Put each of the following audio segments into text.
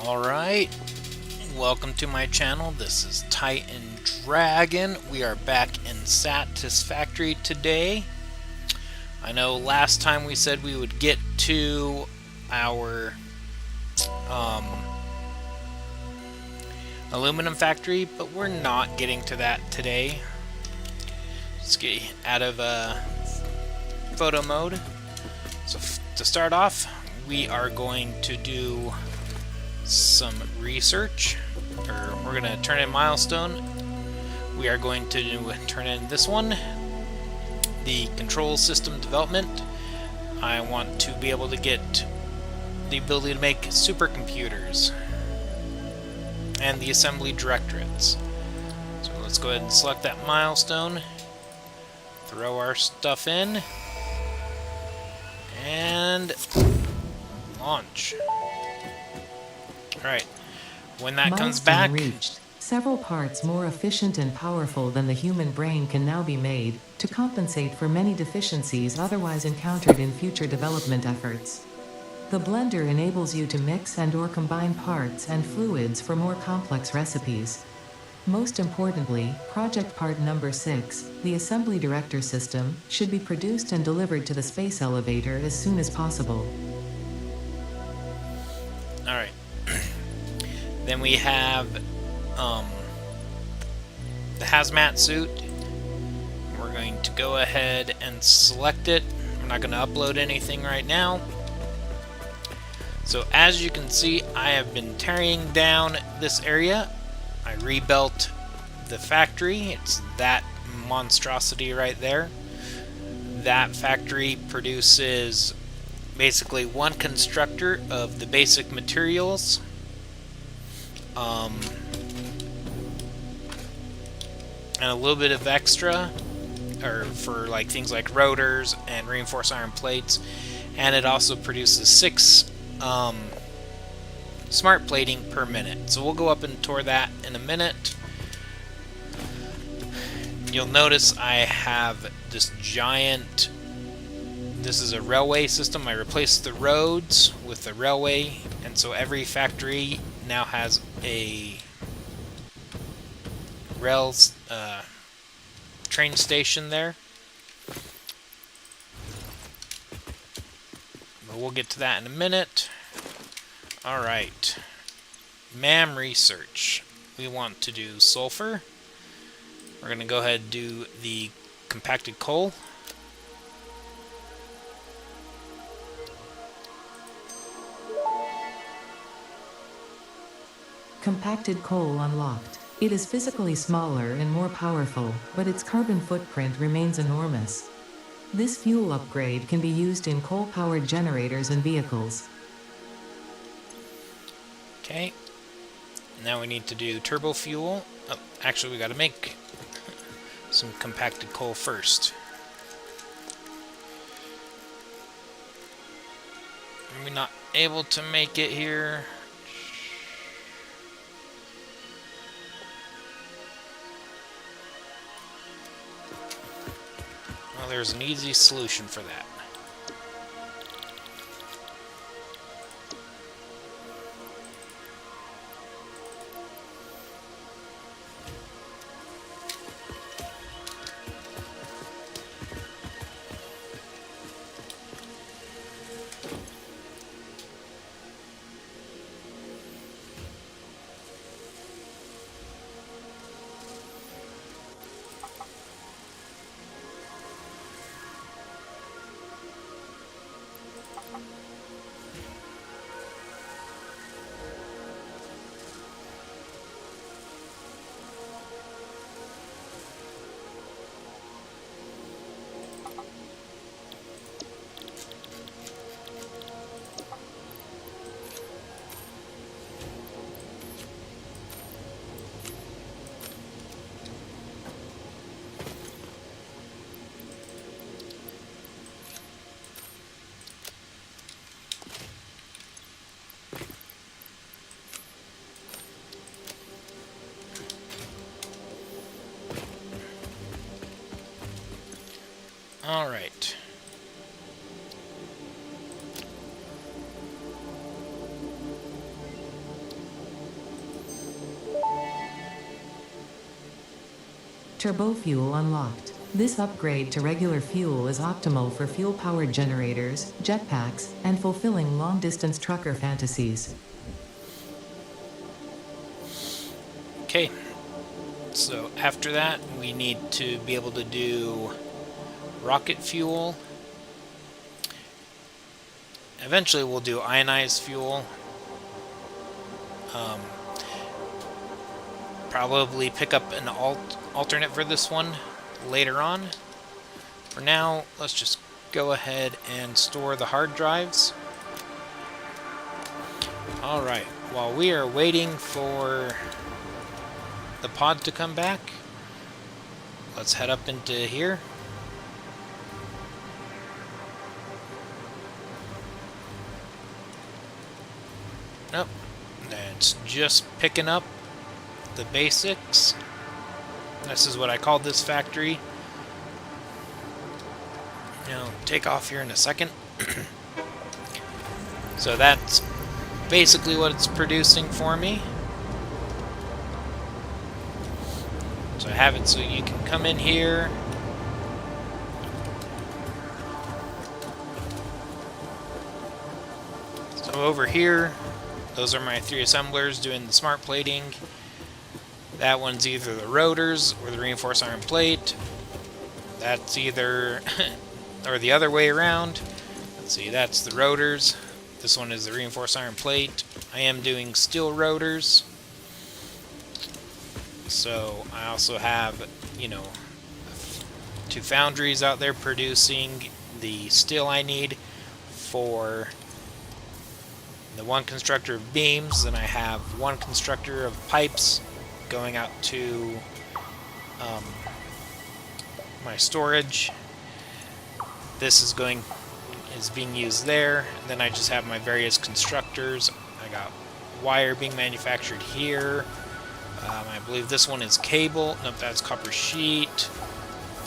Alright, welcome to my channel. This is Titan Dragon. We are back in Satisfactory today. I know last time we said we would get to our aluminum factory, but we're not getting to that today. Let's get out of photo mode. So to start off, we are going to do some research, or we're going to turn in milestone. We are going to turn in this one, the control system development. I want to be able to get the ability to make supercomputers and the assembly directorates. So let's go ahead and select that milestone, throw our stuff in, and launch. Alright, when that comes back... reached. Several parts more efficient and powerful than the human brain can now be made, to compensate for many deficiencies otherwise encountered in future development efforts. The blender enables you to mix and/or combine parts and fluids for more complex recipes. Most importantly, project part number 6, the assembly director system, should be produced and delivered to the space elevator as soon as possible. Alright. Then we have the hazmat suit. We're going to go ahead and select it. I'm not going to upload anything right now. So as you can see, I have been tearing down this area. I rebuilt the factory. It's that monstrosity right there. That factory produces basically one constructor of the basic materials. And a little bit of extra, or for like things like rotors and reinforced iron plates, and it also produces 6 smart plating per minute. So we'll go up and tour that in a minute. You'll notice I have this giant, this is a railway system. I replaced the roads with the railway, and so every factory now has a rails train station there. But we'll get to that in a minute. Alright. MAM research. We want to do sulfur. We're going to go ahead and do the compacted coal. Compacted coal unlocked. It is physically smaller and more powerful, but its carbon footprint remains enormous. This fuel upgrade can be used in coal-powered generators and vehicles. Okay. Now we need to do turbofuel. Oh, actually, we got to make some compacted coal first. Are we not able to make it here? Well, there's an easy solution for that. All right. Turbofuel unlocked. This upgrade to regular fuel is optimal for fuel-powered generators, jetpacks, and fulfilling long-distance trucker fantasies. Okay. So after that, we need to be able to do rocket fuel. Eventually we'll do ionized fuel. Probably pick up an alternate for this one later on. For now, let's just go ahead and store the hard drives. Alright, while we are waiting for the pod to come back, let's head up into here. Nope, it's just picking up the basics. This is what I called this factory. Now, take off here in a second. So that's basically what it's producing for me. So I have it so you can come in here. So over here, those are my 3 assemblers doing the smart plating. That one's either the rotors or the reinforced iron plate. That's either, or the other way around. Let's see, that's the rotors. This one is the reinforced iron plate. I am doing steel rotors. So I also have, 2 foundries out there producing the steel I need for the one constructor of beams, then I have one constructor of pipes going out to my storage. This is being used there. And then I just have my various constructors. I got wire being manufactured here. I believe this one is cable. Nope, that's copper sheet.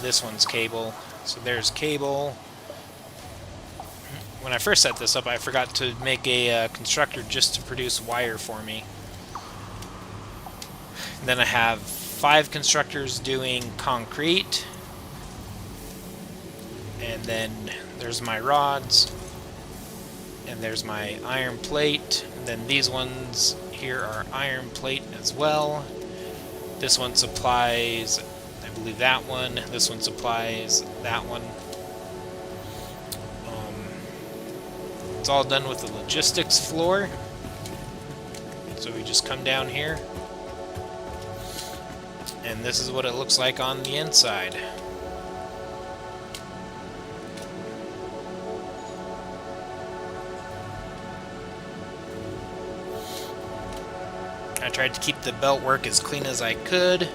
This one's cable. So there's cable. When I first set this up, I forgot to make a constructor just to produce wire for me. And then I have 5 constructors doing concrete. And then there's my rods. And there's my iron plate. And then these ones here are iron plate as well. This one supplies, I believe, that one. This one supplies that one. It's all done with the logistics floor. So we just come down here. And this is what it looks like on the inside. I tried to keep the belt work as clean as I could,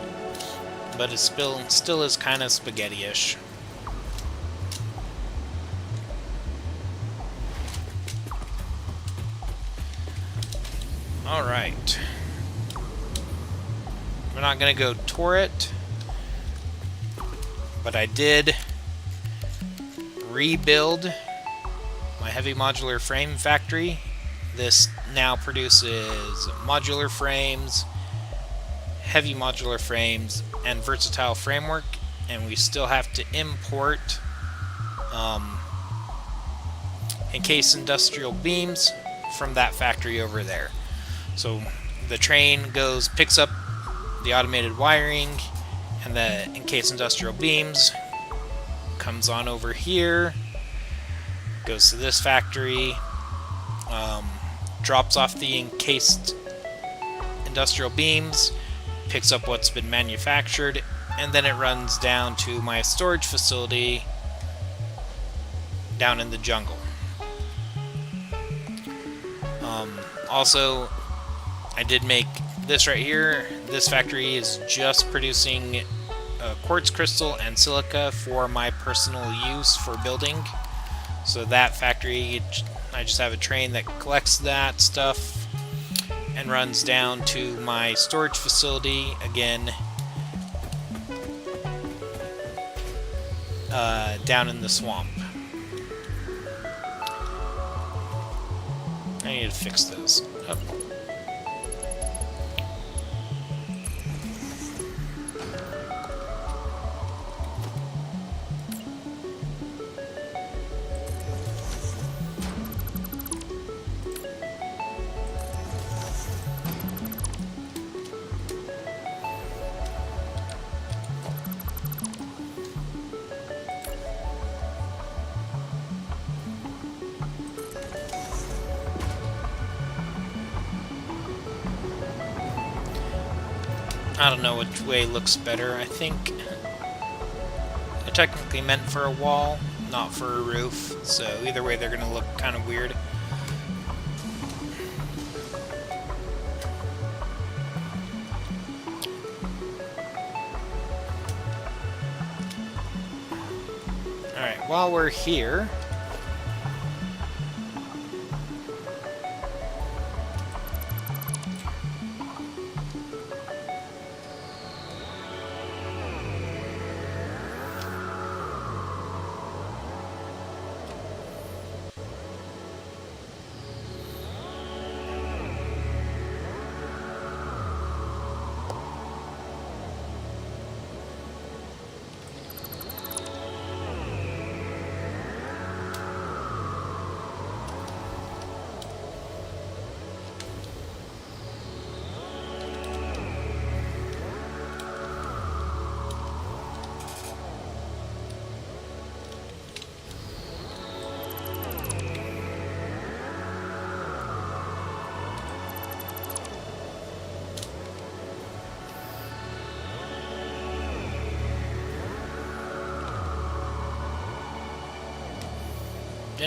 but it still is kind of spaghetti-ish. Alright. We're not going to go tour it, but I did rebuild my heavy modular frame factory. This now produces modular frames, heavy modular frames, and versatile framework, and we still have to import encased industrial beams from that factory over there. So the train picks up the automated wiring and the encased industrial beams, comes on over here, goes to this factory, drops off the encased industrial beams, picks up what's been manufactured, and then it runs down to my storage facility down in the jungle. Also, I did make this right here. This factory is just producing quartz crystal and silica for my personal use for building. So that factory, I just have a train that collects that stuff and runs down to my storage facility again, down in the swamp. I need to fix this. Oh. I don't know which way looks better. I think they're technically meant for a wall, not for a roof, so either way they're going to look kind of weird. Alright, while we're here,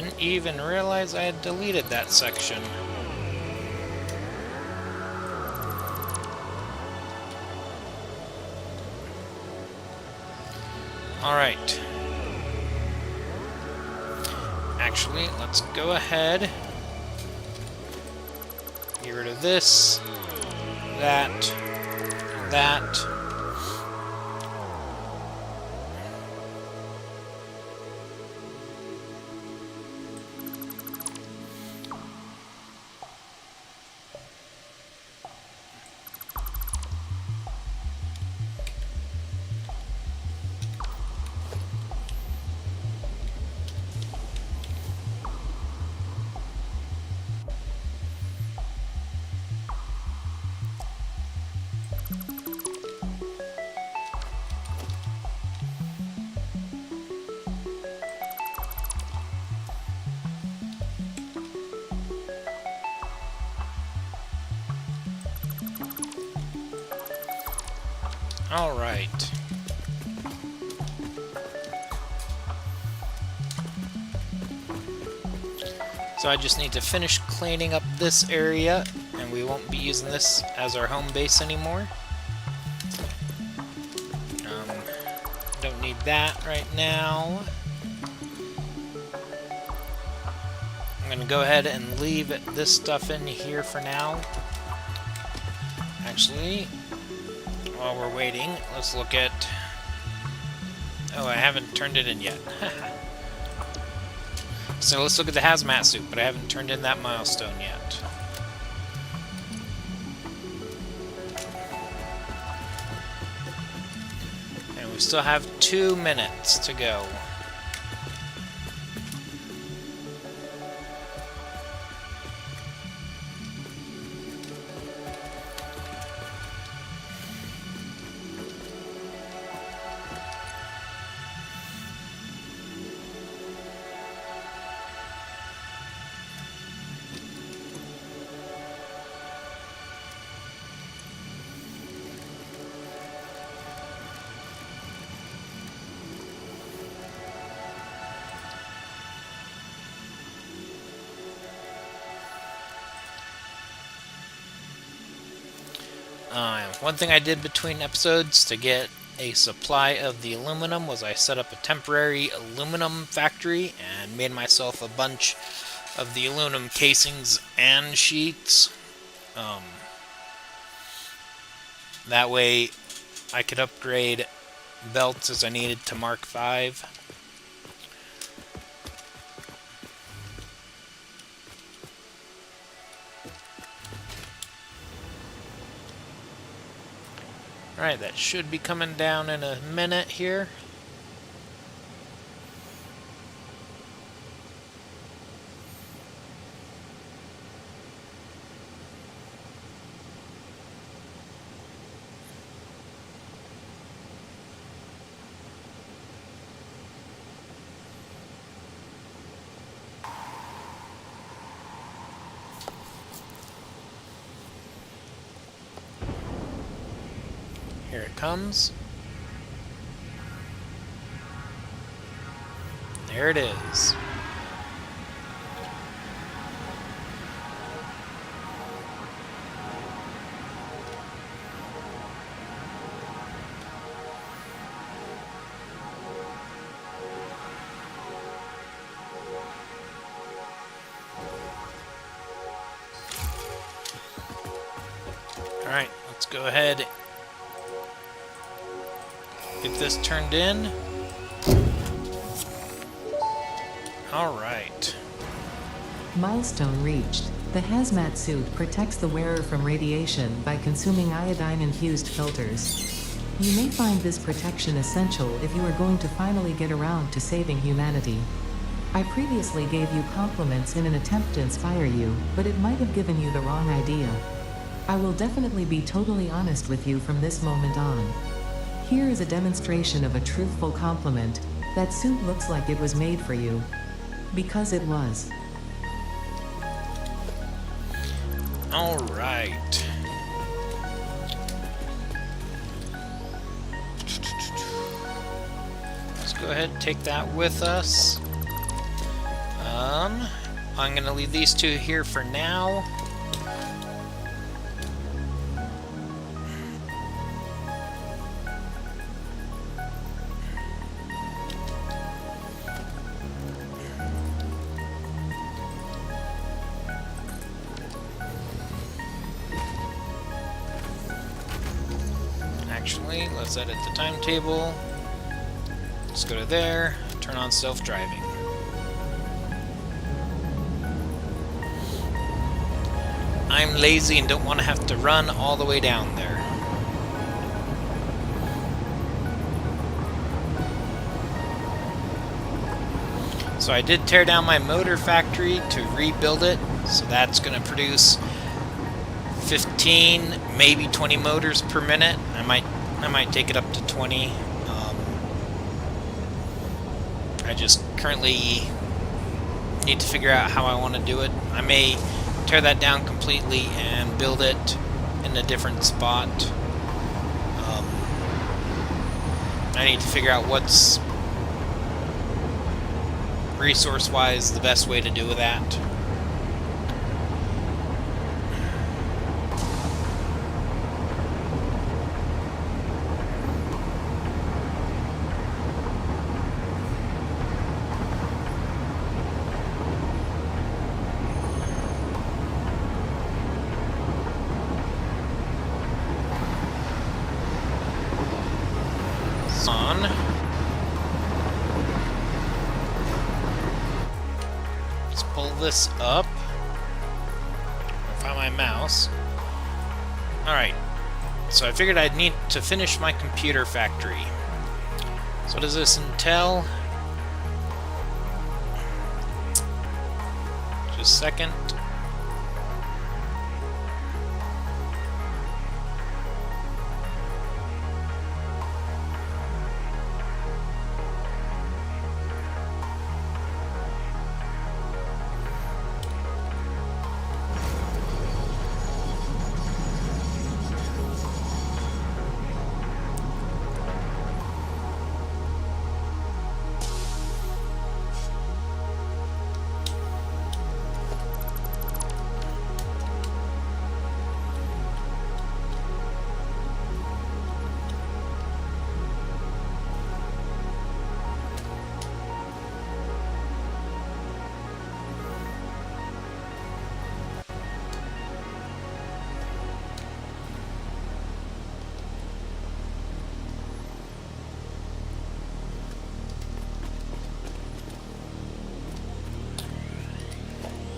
Didn't even realize I had deleted that section. Alright. Actually, let's go ahead. Get rid of this, that, that. All right. So I just need to finish cleaning up this area, and we won't be using this as our home base anymore. Don't need that right now. I'm going to go ahead and leave this stuff in here for now. Actually, while we're waiting, let's look at... Oh, I haven't turned it in yet. So let's look at the hazmat suit, but I haven't turned in that milestone yet. And we still have 2 minutes to go. One thing I did between episodes to get a supply of the aluminum was I set up a temporary aluminum factory and made myself a bunch of the aluminum casings and sheets. That way I could upgrade belts as I needed to Mark V. Alright, that should be coming down in a minute here. Here it comes. There it is. All right, let's go ahead. Get this turned in. Alright. Milestone reached. The hazmat suit protects the wearer from radiation by consuming iodine-infused filters. You may find this protection essential if you are going to finally get around to saving humanity. I previously gave you compliments in an attempt to inspire you, but it might have given you the wrong idea. I will definitely be totally honest with you from this moment on. Here is a demonstration of a truthful compliment. That suit looks like it was made for you. Because it was. Alright. Let's go ahead and take that with us. awesome. I'm going to leave these two here for now. Actually, let's edit the timetable. Let's go to there, turn on self-driving. I'm lazy and don't want to have to run all the way down there. So I did tear down my motor factory to rebuild it, so that's going to produce 15, maybe 20 motors per minute. I might take it up to 20. I just currently need to figure out how I want to do it. I may tear that down completely and build it in a different spot. I need to figure out what's resource-wise the best way to do that. On. Let's pull this up. Find my mouse. Alright, so I figured I'd need to finish my computer factory. So what does this entail? Just a second.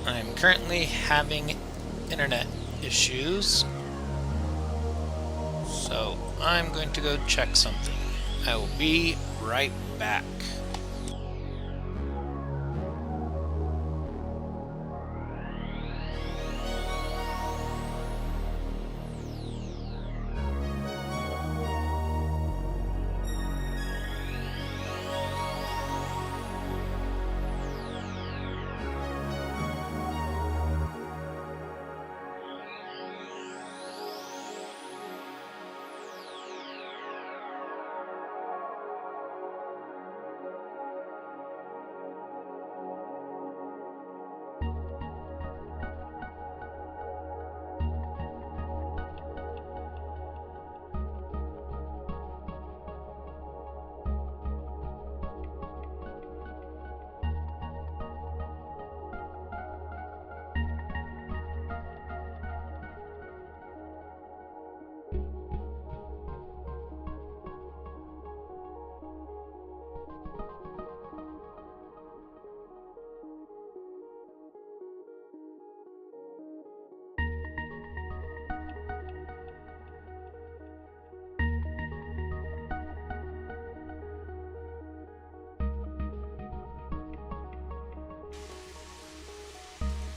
I'm currently having internet issues, so I'm going to go check something. I will be right back.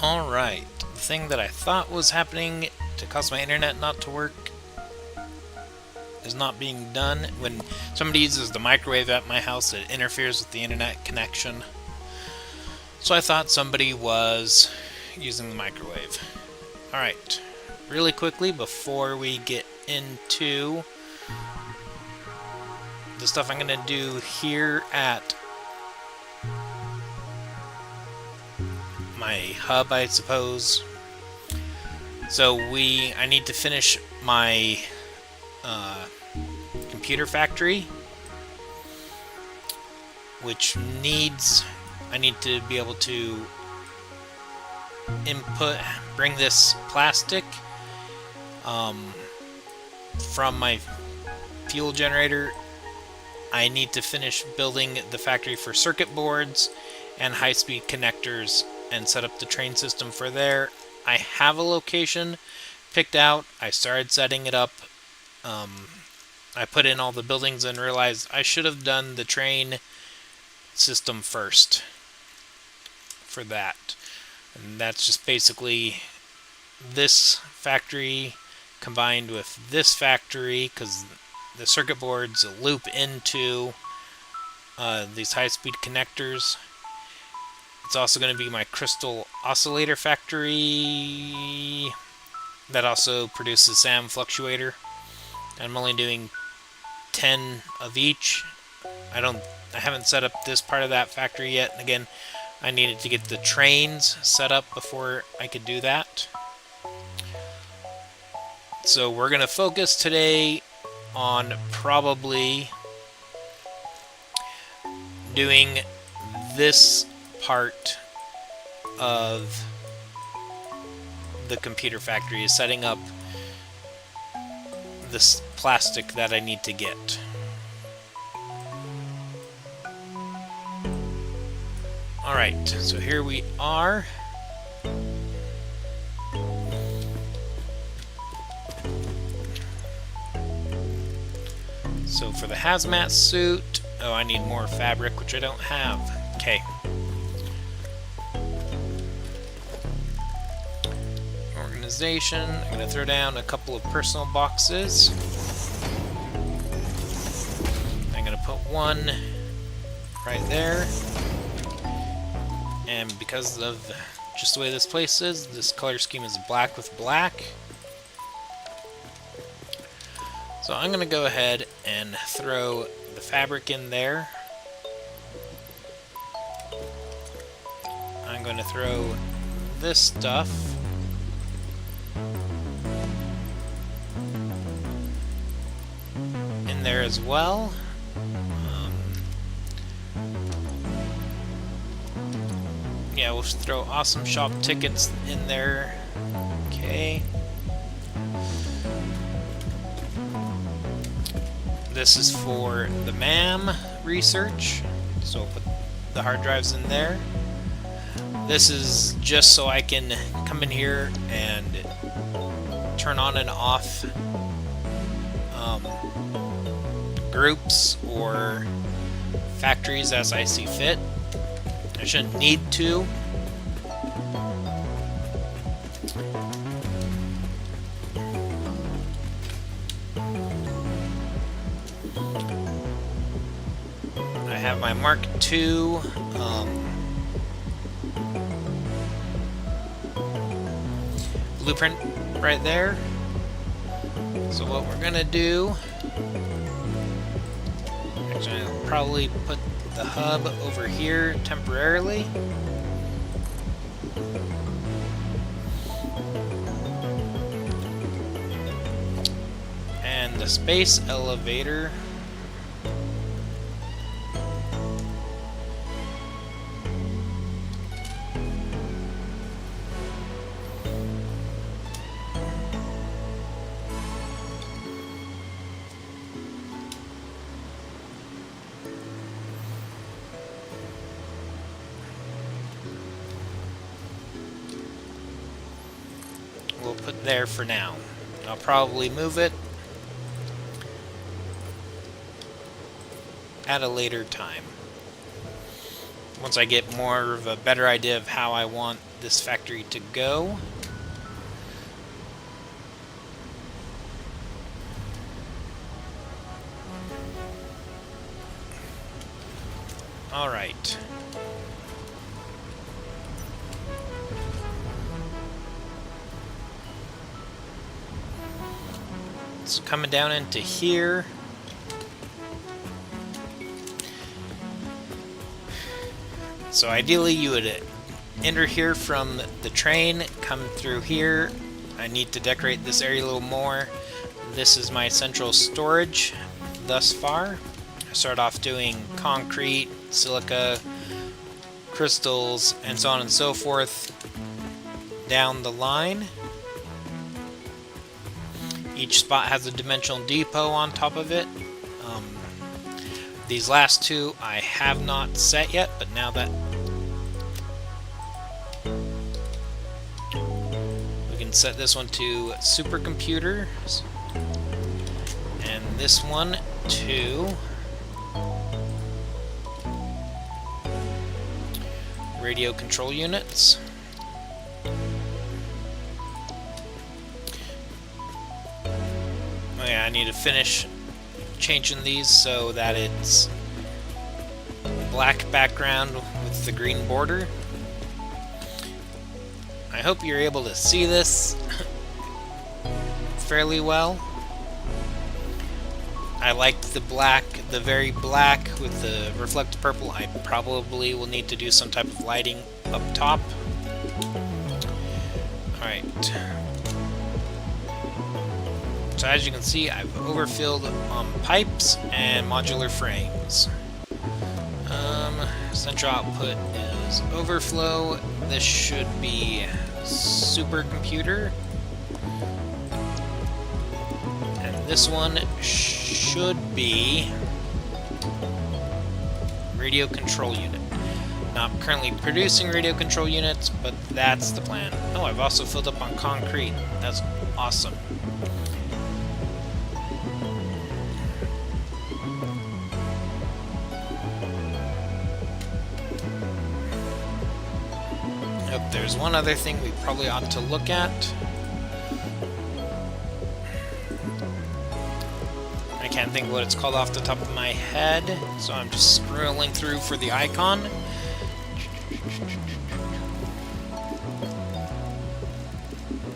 Alright, the thing that I thought was happening to cause my internet not to work is not being done. When somebody uses the microwave at my house, it interferes with the internet connection. So I thought somebody was using the microwave. Alright, really quickly before we get into the stuff I'm going to do here at my hub, I suppose. So I need to finish my computer factory, which I need to be able to bring this plastic from my fuel generator. I need to finish building the factory for circuit boards and high-speed connectors and set up the train system for there. I have a location picked out. I started setting it up. I put in all the buildings and realized I should have done the train system first for that. And that's just basically this factory combined with this factory, because the circuit boards loop into these high-speed connectors. It's also going to be my crystal oscillator factory that also produces SAM fluctuator. I'm only doing 10 of each. I haven't set up this part of that factory yet. And again, I needed to get the trains set up before I could do that. So we're going to focus today on probably doing this part of the computer factory, is setting up this plastic that I need to get. Alright, so here we are. So for the hazmat suit, I need more fabric, which I don't have. Okay. Organization, I'm going to throw down a couple of personal boxes. I'm going to put one right there. And because of just the way this place is, this color scheme is black with black. So I'm going to go ahead and throw the fabric in there. I'm going to throw this stuff in there as well. Yeah, we'll just throw awesome shop tickets in there. Okay. This is for the MAM research, so we'll put the hard drives in there. This is just so I can come in here and turn on and off groups or factories as I see fit. I shouldn't need to. I have my Mark II blueprint right there. So what we're gonna do, actually I'll probably put the hub over here temporarily. And the space elevator we'll put there for now. I'll probably move it at a later time, once I get more of a better idea of how I want this factory to go. Alright. It's coming down into here. So ideally you would enter here from the train, come through here. I need to decorate this area a little more. This is my central storage thus far. I start off doing concrete, silica, crystals, and so on and so forth down the line. Each spot has a dimensional depot on top of it. These last two I have not set yet, but now that we can set this one to supercomputer, and this one to radio control units. Oh yeah, I need to finish changing these so that it's black background with the green border. I hope you're able to see this fairly well. I like the black, the very black with the reflective purple. I probably will need to do some type of lighting up top. Alright. So as you can see, I've overfilled pipes and modular frames. Central output is overflow. This should be supercomputer. And this one should be radio control unit. Now I'm currently producing radio control units, but that's the plan. Oh, I've also filled up on concrete. That's awesome. There's one other thing we probably ought to look at. I can't think of what it's called off the top of my head, so I'm just scrolling through for the icon.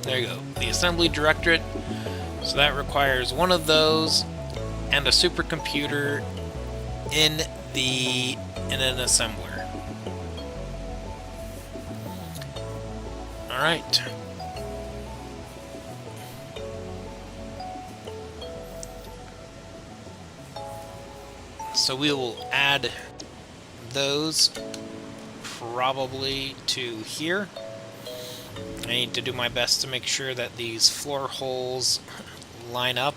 There you go, the Assembly Directorate. So that requires one of those and a supercomputer in an assembler. Alright. So we will add those probably to here. I need to do my best to make sure that these floor holes line up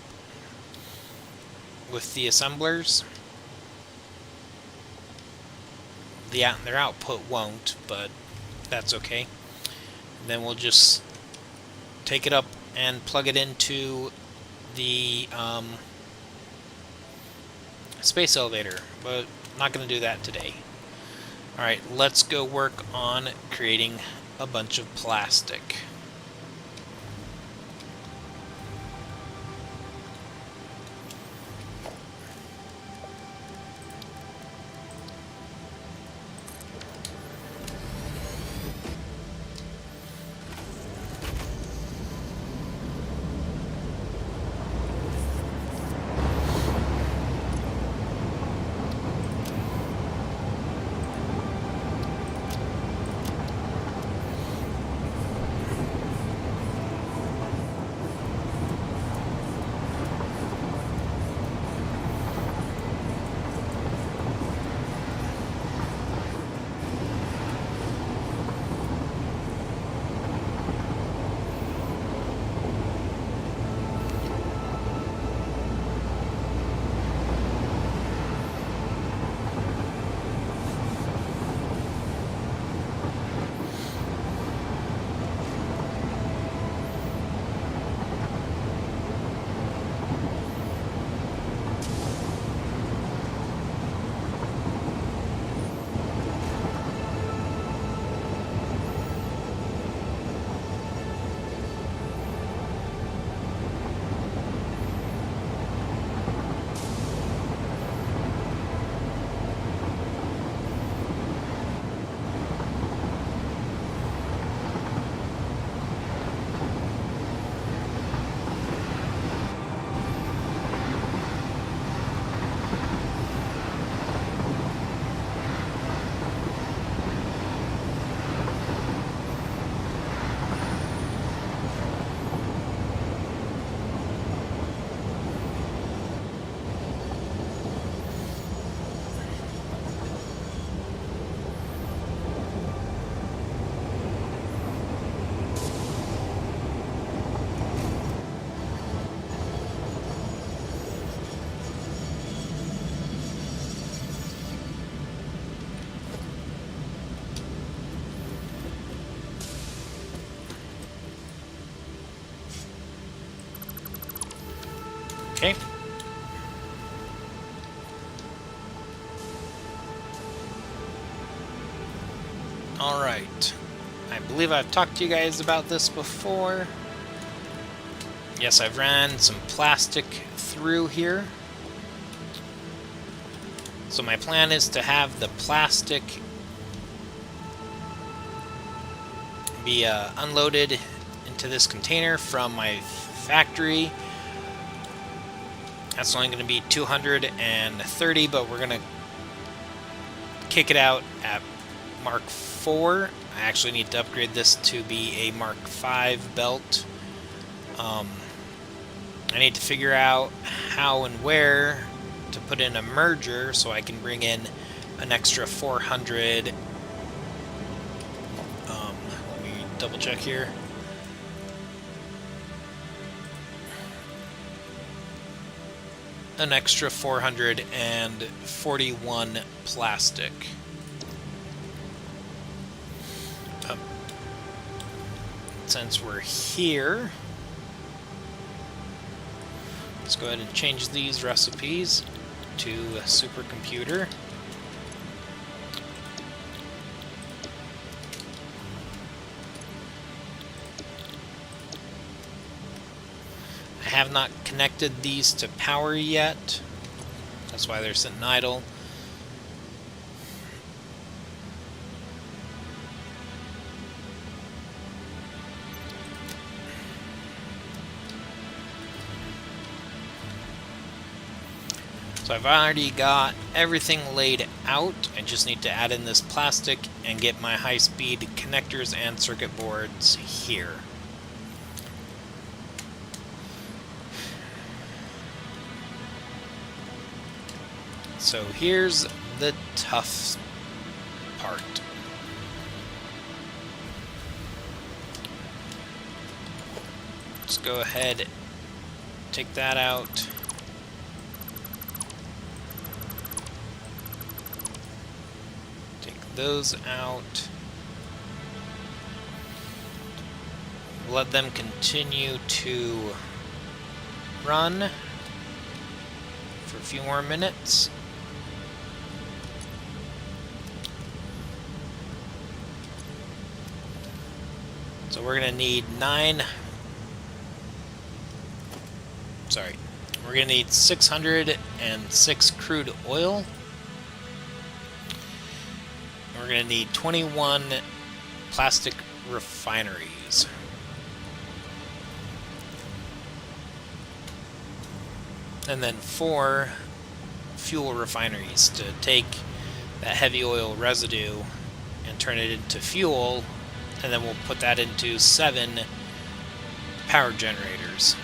with the assemblers. Their output won't, but that's okay. Then we'll just take it up and plug it into the space elevator, but I'm not going to do that today. Alright, let's go work on creating a bunch of plastic. Okay. Alright. I believe I've talked to you guys about this before. Yes, I've ran some plastic through here. So my plan is to have the plastic be unloaded into this container from my factory. That's only going to be 230, but we're going to kick it out at Mark 4. I actually need to upgrade this to be a Mark 5 belt. I need to figure out how and where to put in a merger so I can bring in an extra 400. Let me double check here. An extra 441 plastic. Since we're here, let's go ahead and change these recipes to a supercomputer. I have not connected these to power yet. That's why they're sitting idle. So I've already got everything laid out. I just need to add in this plastic and get my high-speed connectors and circuit boards here. So here's the tough part. Let's go ahead, take that out. Those out. Let them continue to run for a few more minutes. So we're gonna need we're gonna need 606 crude oil. We're going to need 21 plastic refineries. And then 4 fuel refineries to take that heavy oil residue and turn it into fuel, and then we'll put that into 7 power generators.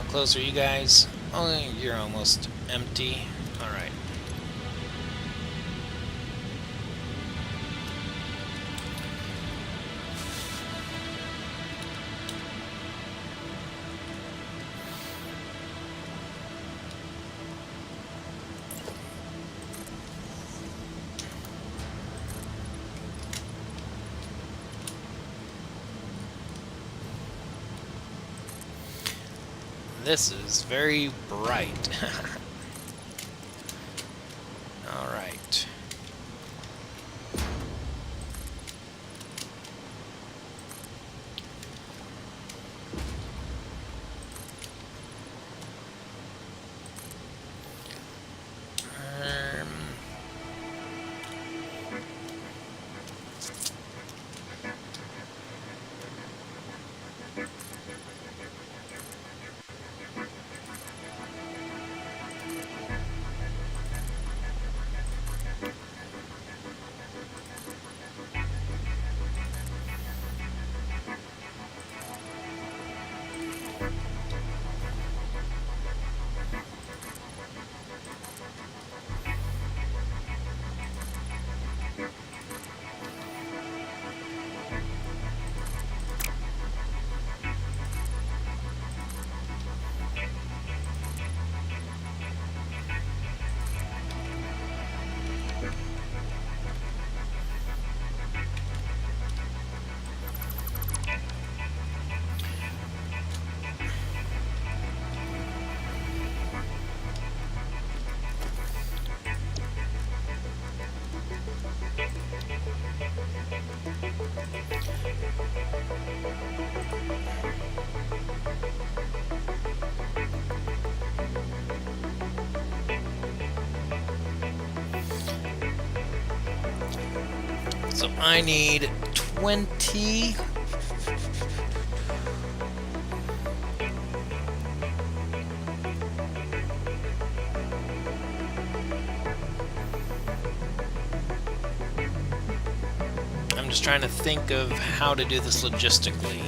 Close are you guys? Oh, you're almost empty. Alright. This is very bright. All right. So I need 20. I'm just trying to think of how to do this logistically.